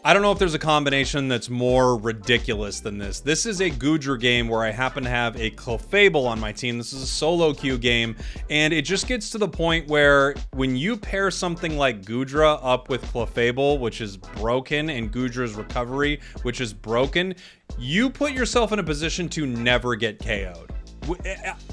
I don't know if there's a combination that's more ridiculous than this. This is a Goodra game where I happen to have a Clefable on my team. This is a solo queue game, and it just gets to the point where when you pair something like Goodra up with Clefable, which is broken, and Goodra's recovery, which is broken, you put yourself in a position to never get KO'd.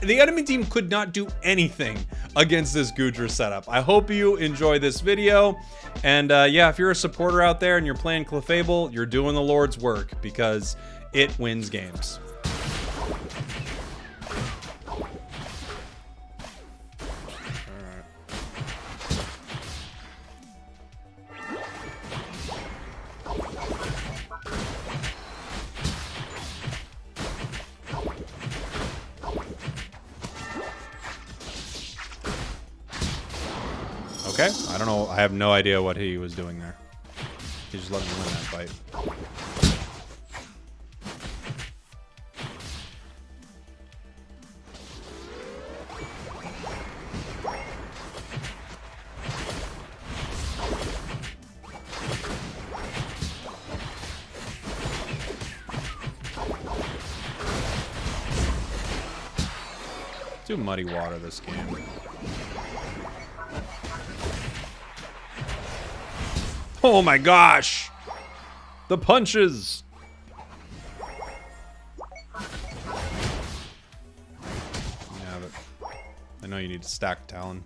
The enemy team could not do anything against this Goodra setup. I hope you enjoy this video. And yeah, if you're a supporter out there and you're playing Clefable, you're doing the Lord's work because it wins games. Okay, I don't know. I have no idea what he was doing there. He just let me win that fight. Too muddy water this game. Oh my gosh! The punches! Yeah, but I know you need to stack Talon.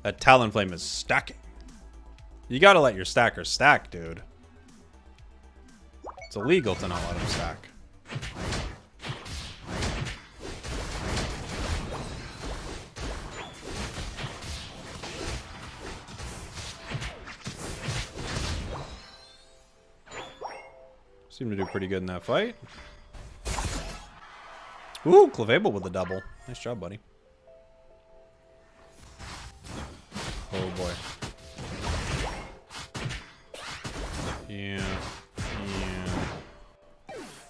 That Talon Flame is stacking. You gotta let your stacker stack, dude. It's illegal to not let him stack. Seemed to do pretty good in that fight. Ooh, Clefable with the double. Nice job, buddy. Oh boy. Yeah.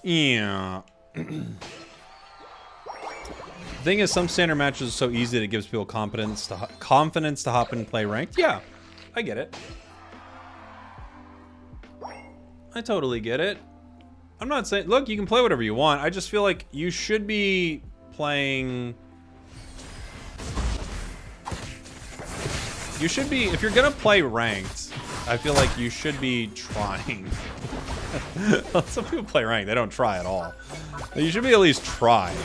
Yeah. The thing is, some standard matches are so easy that it gives people confidence to hop in and play ranked. Yeah, I get it. I totally get it. I'm not saying, look, you can play whatever you want. I just feel like you should be playing. You should be, if you're gonna play ranked, I feel like you should be trying. Some people play ranked, they don't try at all. You should be at least trying.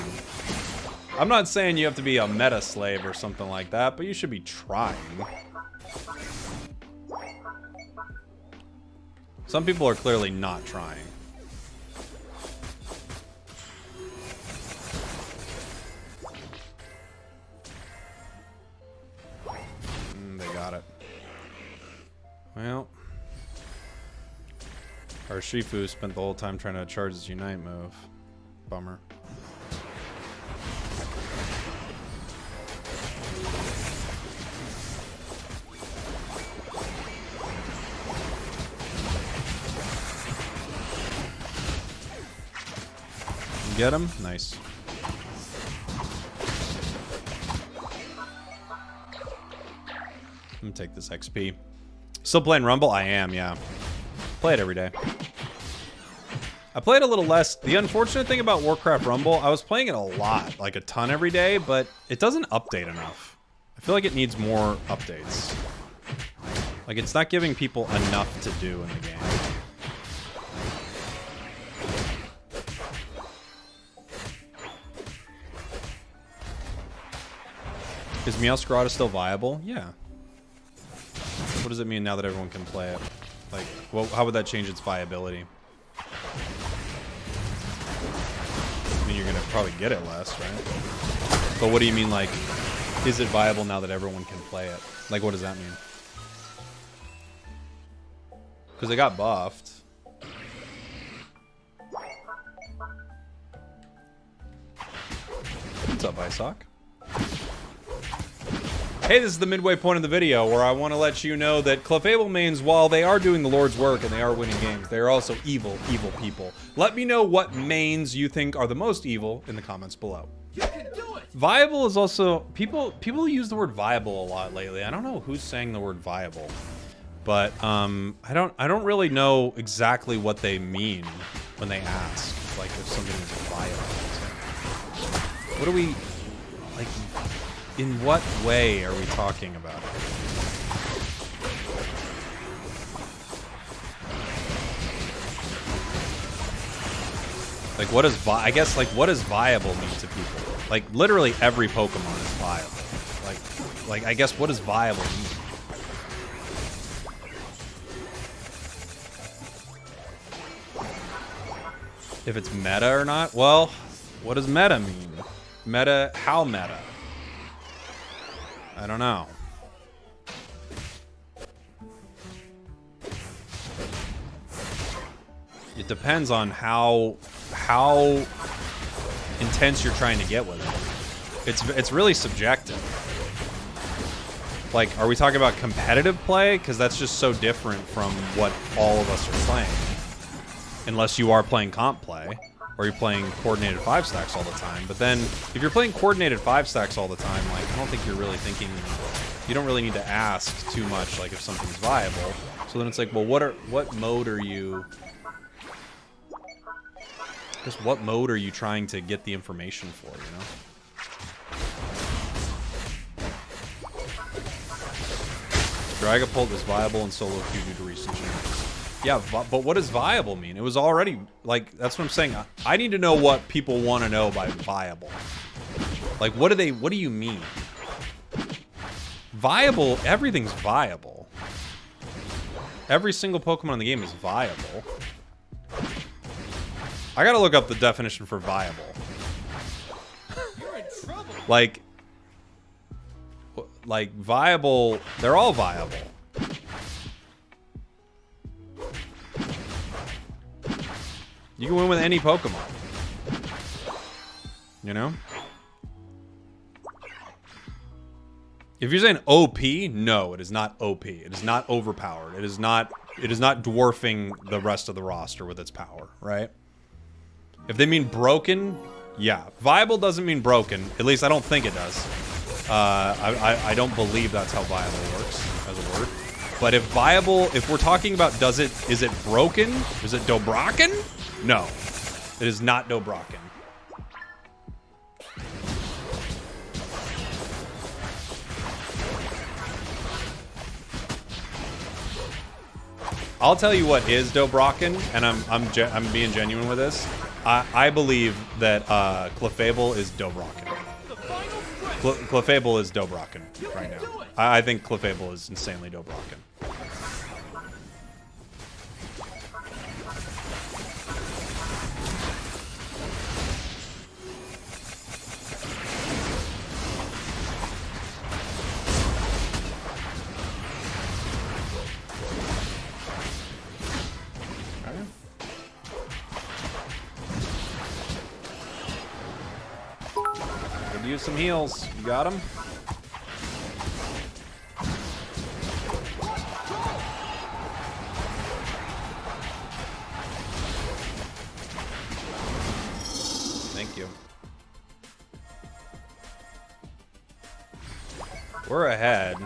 I'm not saying you have to be a meta slave or something like that, but you should be trying. Some people are clearly not trying. They got it. Well, our Shifu spent the whole time trying to charge his Unite move. Bummer. Get him? Nice. I'm gonna take this XP. Still playing Rumble? I am, yeah. Play it every day. I play it a little less. The unfortunate thing about Warcraft Rumble, I was playing it a lot, like a ton every day, but it doesn't update enough. I feel like it needs more updates. Like, it's not giving people enough to do in the game. Is Meowscarada still viable? Yeah. What does it mean now that everyone can play it? Like, well, how would that change its viability? I mean, you're gonna probably get it less, right? But what do you mean, like, is it viable now that everyone can play it? Like, what does that mean? Because it got buffed. What's up, Isock? Hey, this is the midway point of the video where I want to let you know that Clefable mains, while they are doing the Lord's work and they are winning games, they are also evil, evil people. Let me know what mains you think are the most evil in the comments below. You can do it. Viable is also, people use the word viable a lot lately. I don't know who's saying the word viable, but I don't really know exactly what they mean when they ask, like, if something is viable. What do we, like, in what way are we talking about? Like, what is I guess, like, what does viable mean to people? Like, literally every Pokemon is viable. Like, I guess, what does viable mean? If it's meta or not? Well, what does meta mean? Meta, how meta? I don't know. It depends on how intense you're trying to get with it. It's really subjective. Like, are we talking about competitive play? Because that's just so different from what all of us are playing. Unless you are playing comp play, or you're playing coordinated 5-stacks all the time. But then, if you're playing coordinated 5-stacks all the time, like, I don't think you're really thinking, you don't really need to ask too much, like, if something's viable. So then it's like, well, what mode are you, just what mode are you trying to get the information for, you know? Dragapult is viable in solo queue due to recent changes. Yeah, but what does viable mean? It was already, like, that's what I'm saying. I need to know what people want to know by viable. Like, what do you mean? Viable, everything's viable. Every single Pokemon in the game is viable. I gotta look up the definition for viable. You're in trouble. Like, viable, they're all viable. You can win with any Pokemon. You know? If you're saying OP, no, it is not OP. It is not overpowered. It is not dwarfing the rest of the roster with its power, right? If they mean broken, yeah. Viable doesn't mean broken. At least I don't think it does. I don't believe that's how viable works as a word. But if viable, if we're talking about is it broken? Is it Dobroken? No. It is not Dobroken. I'll tell you what is Dobroken, and I'm being genuine with this. I believe that Clefable is Dobroken. Clefable is Dobroken right now. I think Clefable is insanely Dobroken. Use some heals. You got him? Thank you. We're ahead.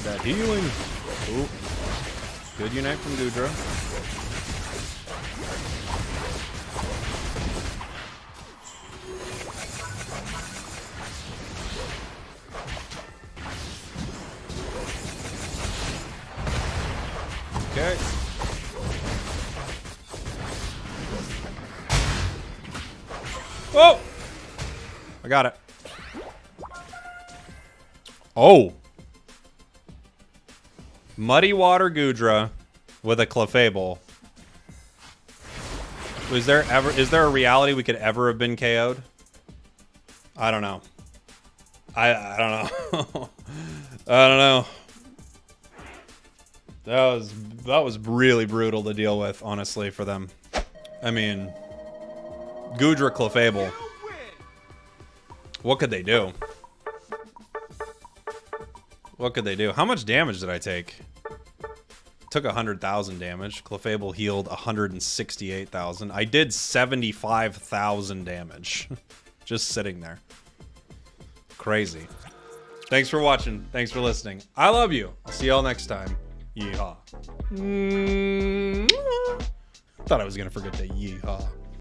That healing. Ooh. Good unite from Goodra. Okay. Oh! I got it. Oh! Muddy Water Goodra with a Clefable. Is there a reality we could ever have been KO'd? I don't know. I don't know. I don't know. That was really brutal to deal with, honestly, for them. I mean, Goodra Clefable. What could they do? What could they do? How much damage did I take? Took 100,000 damage. Clefable healed 168,000. I did 75,000 damage. Just sitting there. Crazy. Thanks for watching. Thanks for listening. I love you. I'll see y'all next time. Yeehaw. Thought I was gonna forget to yeehaw.